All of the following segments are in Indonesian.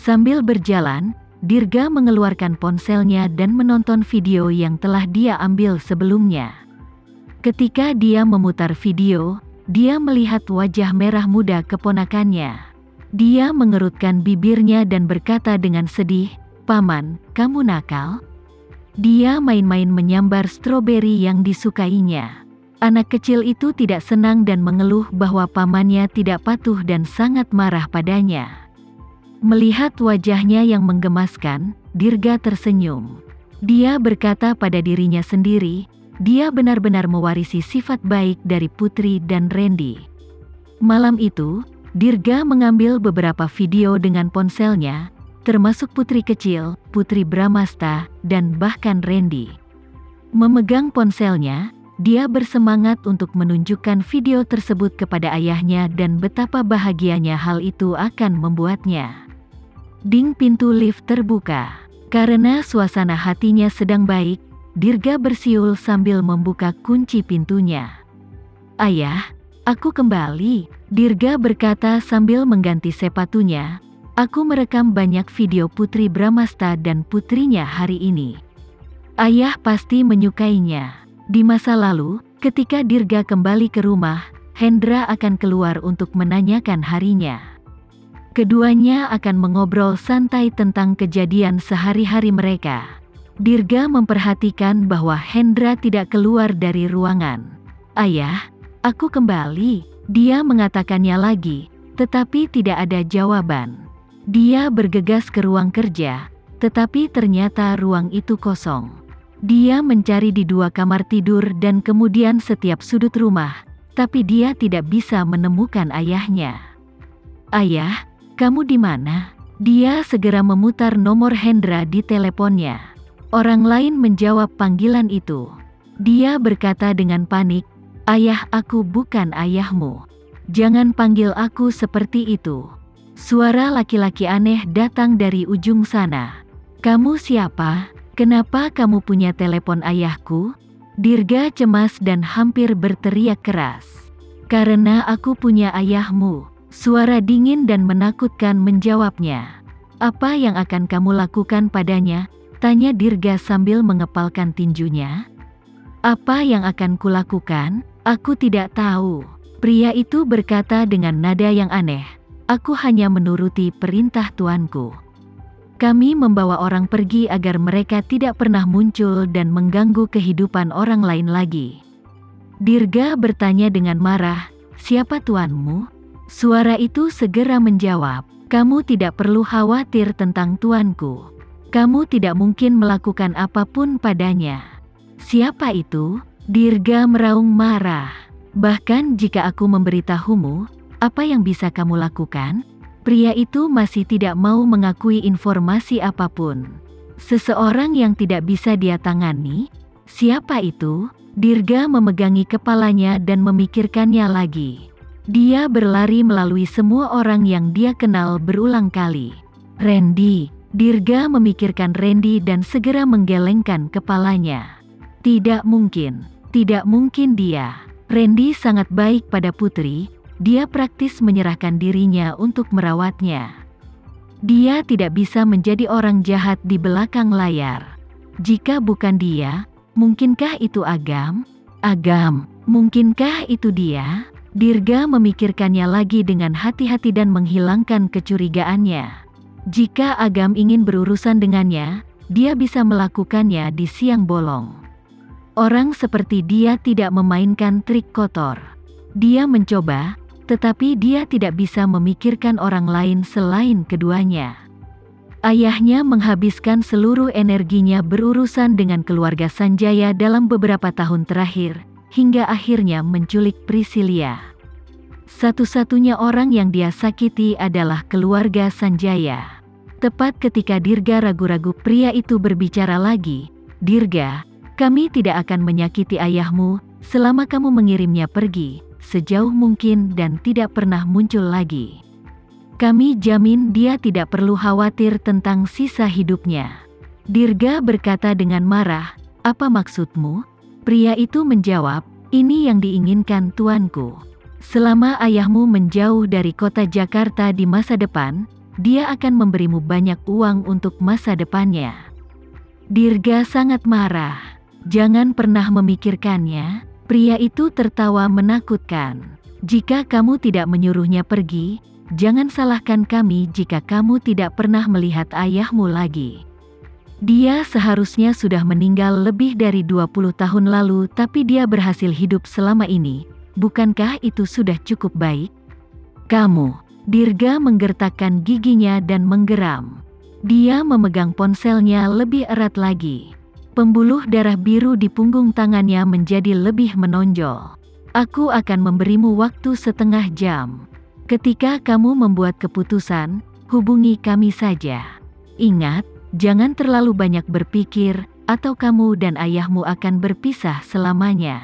Sambil berjalan, Dirga mengeluarkan ponselnya dan menonton video yang telah dia ambil sebelumnya. Ketika dia memutar video, dia melihat wajah merah muda keponakannya. Dia mengerutkan bibirnya dan berkata dengan sedih, "Paman, kamu nakal?" Dia main-main menyambar stroberi yang disukainya. Anak kecil itu tidak senang dan mengeluh bahwa pamannya tidak patuh dan sangat marah padanya. Melihat wajahnya yang menggemaskan, Dirga tersenyum. Dia berkata pada dirinya sendiri, dia benar-benar mewarisi sifat baik dari Putri dan Randy. Malam itu, Dirga mengambil beberapa video dengan ponselnya, termasuk Putri kecil, Putri Bramasta, dan bahkan Randy. Memegang ponselnya, dia bersemangat untuk menunjukkan video tersebut kepada ayahnya dan betapa bahagianya hal itu akan membuatnya. Ding, pintu lift terbuka. Karena suasana hatinya sedang baik, Dirga bersiul sambil membuka kunci pintunya. "Ayah, aku kembali," Dirga berkata sambil mengganti sepatunya. "Aku merekam banyak video Putri Bramasta dan putrinya hari ini. Ayah pasti menyukainya." Di masa lalu, ketika Dirga kembali ke rumah, Hendra akan keluar untuk menanyakan harinya. Keduanya akan mengobrol santai tentang kejadian sehari-hari mereka. Dirga memperhatikan bahwa Hendra tidak keluar dari ruangan. "Ayah, aku kembali," dia mengatakannya lagi, tetapi tidak ada jawaban. Dia bergegas ke ruang kerja, tetapi ternyata ruang itu kosong. Dia mencari di 2 kamar tidur dan kemudian setiap sudut rumah, tapi dia tidak bisa menemukan ayahnya. "Ayah, kamu di mana?" Dia segera memutar nomor Hendra di teleponnya. Orang lain menjawab panggilan itu. Dia berkata dengan panik, "Ayah, aku bukan ayahmu. Jangan panggil aku seperti itu." Suara laki-laki aneh datang dari ujung sana. "Kamu siapa? Kenapa kamu punya telepon ayahku?" Dirga cemas dan hampir berteriak keras. "Karena aku punya ayahmu," suara dingin dan menakutkan menjawabnya. "Apa yang akan kamu lakukan padanya?" tanya Dirga sambil mengepalkan tinjunya. "Apa yang akan kulakukan? Aku tidak tahu," pria itu berkata dengan nada yang aneh. "Aku hanya menuruti perintah tuanku. Kami membawa orang pergi agar mereka tidak pernah muncul dan mengganggu kehidupan orang lain lagi." Dirga bertanya dengan marah, "Siapa tuanmu?" Suara itu segera menjawab, "Kamu tidak perlu khawatir tentang tuanku. Kamu tidak mungkin melakukan apapun padanya." "Siapa itu?" Dirga meraung marah. "Bahkan jika aku memberitahumu, apa yang bisa kamu lakukan?" Pria itu masih tidak mau mengakui informasi apapun. "Seseorang yang tidak bisa dia tangani? Siapa itu?" Dirga memegangi kepalanya dan memikirkannya lagi. Dia berlari melalui semua orang yang dia kenal berulang kali. "Randy." Dirga memikirkan Randy dan segera menggelengkan kepalanya. Tidak mungkin dia. Randy sangat baik pada Putri, dia praktis menyerahkan dirinya untuk merawatnya. Dia tidak bisa menjadi orang jahat di belakang layar. Jika bukan dia, mungkinkah itu Agam? Mungkinkah itu dia? Dirga memikirkannya lagi dengan hati-hati dan menghilangkan kecurigaannya. Jika Agam ingin berurusan dengannya, dia bisa melakukannya di siang bolong. Orang seperti dia tidak memainkan trik kotor. Dia mencoba, tetapi dia tidak bisa memikirkan orang lain selain keduanya. Ayahnya menghabiskan seluruh energinya berurusan dengan keluarga Sanjaya dalam beberapa tahun terakhir, hingga akhirnya menculik Priscilia. Satu-satunya orang yang dia sakiti adalah keluarga Sanjaya. Tepat ketika Dirga ragu-ragu, pria itu berbicara lagi. "Dirga, kami tidak akan menyakiti ayahmu selama kamu mengirimnya pergi sejauh mungkin dan tidak pernah muncul lagi. Kami jamin dia tidak perlu khawatir tentang sisa hidupnya." Dirga berkata dengan marah, "Apa maksudmu?" Pria itu menjawab, "Ini yang diinginkan tuanku. Selama ayahmu menjauh dari kota Jakarta di masa depan, dia akan memberimu banyak uang untuk masa depannya. Dirga sangat marah. Jangan pernah memikirkannya. Pria itu tertawa menakutkan. Jika kamu tidak menyuruhnya pergi, jangan salahkan kami jika kamu tidak pernah melihat ayahmu lagi. Dia seharusnya sudah meninggal lebih dari 20 tahun lalu, tapi dia berhasil hidup selama ini. Bukankah itu sudah cukup baik? Kamu, Dirga menggertakkan giginya dan menggeram. Dia memegang ponselnya lebih erat lagi. Pembuluh darah biru di punggung tangannya menjadi lebih menonjol. Aku akan memberimu waktu setengah jam. Ketika kamu membuat keputusan, hubungi kami saja. Ingat, jangan terlalu banyak berpikir, atau kamu dan ayahmu akan berpisah selamanya.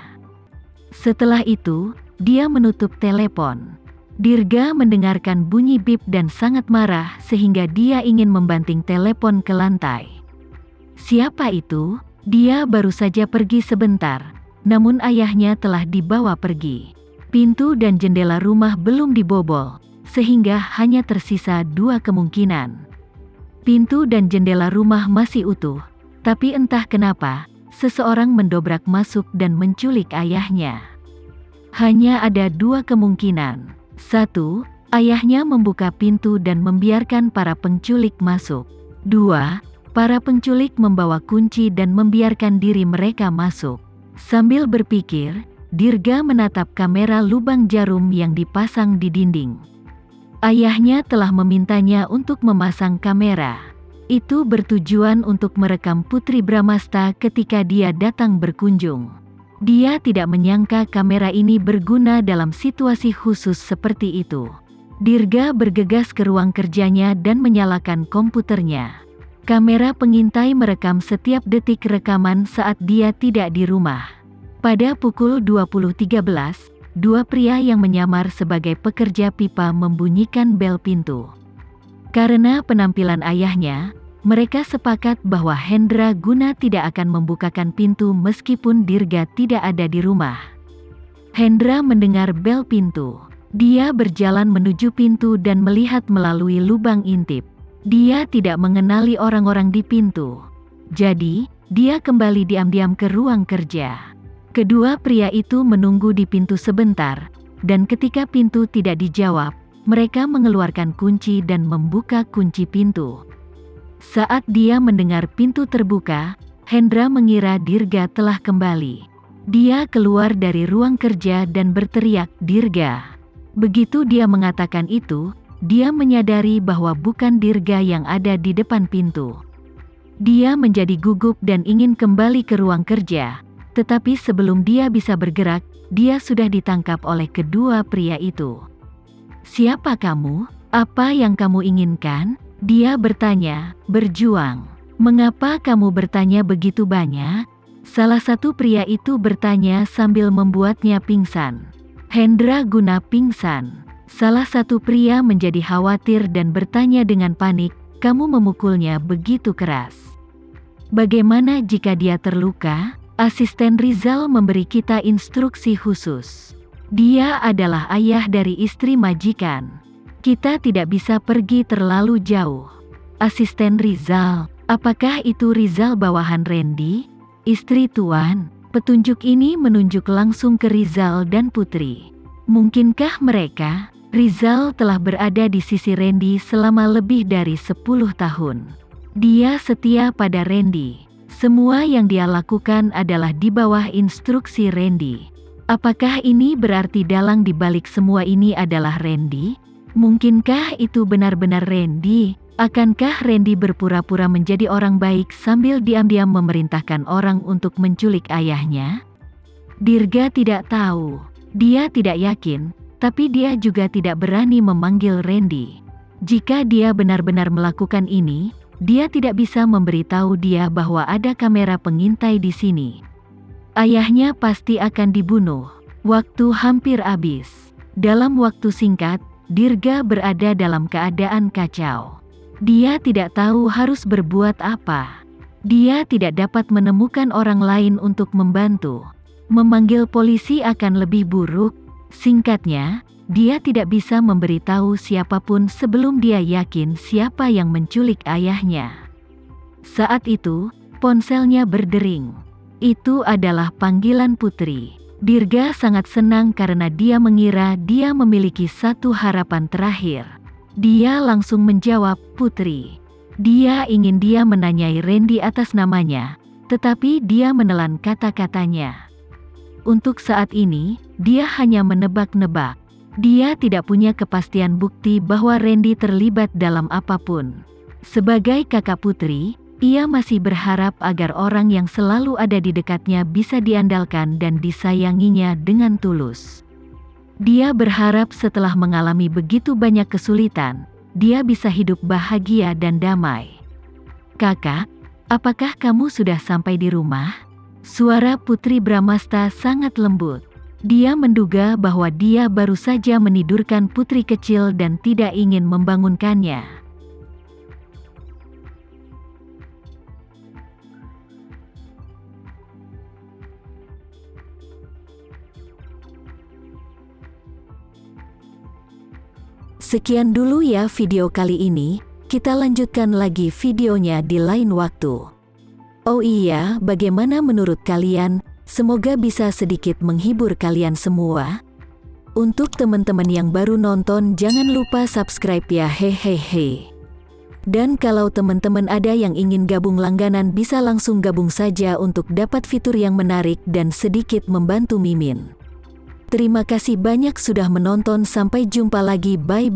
Setelah itu, dia menutup telepon. Dirga mendengarkan bunyi bip dan sangat marah sehingga dia ingin membanting telepon ke lantai. Siapa itu? Dia baru saja pergi sebentar, namun ayahnya telah dibawa pergi. Pintu dan jendela rumah belum dibobol, sehingga hanya tersisa dua kemungkinan. Pintu dan jendela rumah masih utuh, tapi entah kenapa, seseorang mendobrak masuk dan menculik ayahnya. Hanya ada dua kemungkinan. 1. Ayahnya membuka pintu dan membiarkan para penculik masuk. 2. Para penculik membawa kunci dan membiarkan diri mereka masuk. Sambil berpikir, Dirga menatap kamera lubang jarum yang dipasang di dinding. Ayahnya telah memintanya untuk memasang kamera. Itu bertujuan untuk merekam Putri Bramasta ketika dia datang berkunjung. Dia tidak menyangka kamera ini berguna dalam situasi khusus seperti itu. Dirga bergegas ke ruang kerjanya dan menyalakan komputernya. Kamera pengintai merekam setiap detik rekaman saat dia tidak di rumah. Pada pukul 20.13, dua pria yang menyamar sebagai pekerja pipa membunyikan bel pintu. Karena penampilan ayahnya, mereka sepakat bahwa Hendra Guna tidak akan membukakan pintu meskipun Dirga tidak ada di rumah. Hendra mendengar bel pintu. Dia berjalan menuju pintu dan melihat melalui lubang intip. Dia tidak mengenali orang-orang di pintu. Jadi, dia kembali diam-diam ke ruang kerja. Kedua pria itu menunggu di pintu sebentar, dan ketika pintu tidak dijawab, mereka mengeluarkan kunci dan membuka kunci pintu. Saat dia mendengar pintu terbuka, Hendra mengira Dirga telah kembali. Dia keluar dari ruang kerja dan berteriak, "Dirga!" Begitu dia mengatakan itu, dia menyadari bahwa bukan Dirga yang ada di depan pintu. Dia menjadi gugup dan ingin kembali ke ruang kerja, tetapi sebelum dia bisa bergerak, dia sudah ditangkap oleh kedua pria itu. "Siapa kamu? Apa yang kamu inginkan?" Dia bertanya, "Berjuang." "Mengapa kamu bertanya begitu banyak?" Salah satu pria itu bertanya sambil membuatnya pingsan. Hendra Guna pingsan. Salah satu pria menjadi khawatir dan bertanya dengan panik, "Kamu memukulnya begitu keras. Bagaimana jika dia terluka?" Asisten Rizal memberi kita instruksi khusus. Dia adalah ayah dari istri majikan. Kita tidak bisa pergi terlalu jauh. Asisten Rizal, apakah itu Rizal bawahan Randy? Istri Tuan, petunjuk ini menunjuk langsung ke Rizal dan Putri. Mungkinkah mereka? Rizal telah berada di sisi Randy selama lebih dari 10 tahun. Dia setia pada Randy. Semua yang dia lakukan adalah di bawah instruksi Randy. Apakah ini berarti dalang di balik semua ini adalah Randy? Mungkinkah itu benar-benar Randy? Akankah Randy berpura-pura menjadi orang baik sambil diam-diam memerintahkan orang untuk menculik ayahnya? Dirga tidak tahu. Dia tidak yakin, tapi dia juga tidak berani memanggil Randy. Jika dia benar-benar melakukan ini, dia tidak bisa memberitahu dia bahwa ada kamera pengintai di sini. Ayahnya pasti akan dibunuh. Waktu hampir habis. Dalam waktu singkat, Dirga berada dalam keadaan kacau. Dia tidak tahu harus berbuat apa. Dia tidak dapat menemukan orang lain untuk membantu. Memanggil polisi akan lebih buruk. Singkatnya, dia tidak bisa memberitahu siapapun sebelum dia yakin siapa yang menculik ayahnya. Saat itu, ponselnya berdering. Itu adalah panggilan Putri. Dirga sangat senang karena dia mengira dia memiliki satu harapan terakhir. Dia langsung menjawab, "Putri." Dia ingin dia menanyai Randy atas namanya, tetapi dia menelan kata-katanya. Untuk saat ini, dia hanya menebak-nebak. Dia tidak punya kepastian bukti bahwa Randy terlibat dalam apapun. Sebagai kakak Putri, ia masih berharap agar orang yang selalu ada di dekatnya bisa diandalkan dan disayanginya dengan tulus. Dia berharap setelah mengalami begitu banyak kesulitan, dia bisa hidup bahagia dan damai. "Kakak, apakah kamu sudah sampai di rumah?" Suara Putri Bramasta sangat lembut. Dia menduga bahwa dia baru saja menidurkan putri kecil dan tidak ingin membangunkannya. Sekian dulu ya video kali ini, kita lanjutkan lagi videonya di lain waktu. Oh iya, bagaimana menurut kalian? Semoga bisa sedikit menghibur kalian semua. Untuk teman-teman yang baru nonton, jangan lupa subscribe ya, hehehe. Dan kalau teman-teman ada yang ingin gabung langganan, bisa langsung gabung saja untuk dapat fitur yang menarik dan sedikit membantu Mimin. Terima kasih banyak sudah menonton, sampai jumpa lagi, bye.